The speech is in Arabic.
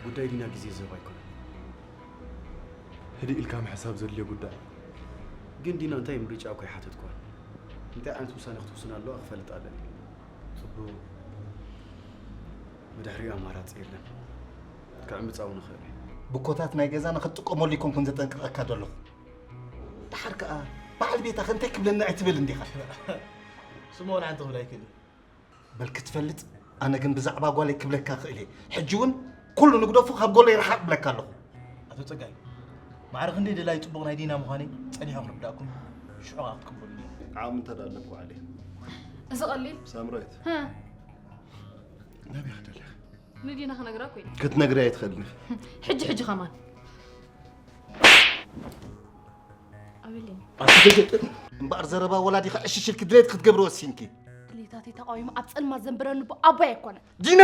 ጉዳይ ዲና ጊዜ ዘባ ይኮነ هدي الكام حساب زلي قدام ግን ዲና እንታይ ምርጫው ኮይ ሓተት ኮን እንታይ ዓይነት ውሳነ ክትውስን ኣሎ ኣኽፈልጥ ኣለኒ صبو مدحري أمارات إيرلن كعم بتصاون خيري بكوتات نايجازانا خطقوا لكم كنت تنقل أكادولو تحرك بعد بيت أخنتك بلنا اعتبر عندي خا سمون عن طفل هيك بل كتفلت أنا كن بزعبا قولي كبلك أخيلي حجون كله نقدر فوق قولي راح أقبلك له أتوقع ما عرف عندي دلائل تبغون هيدينا مخاني أني هم نبدأكم شو عقدكم بولي عام تدلك عليه إذا قليل سامريت ها نبي خدلك ندينا خنا نقراكوي كنت نقرا يتخدني حج كمان أولين مبار زربا ولادي خشش الكدريت كتقبروا السينكي كليتاتي تقايم أبصل ما زنبرن أبا يكون دينا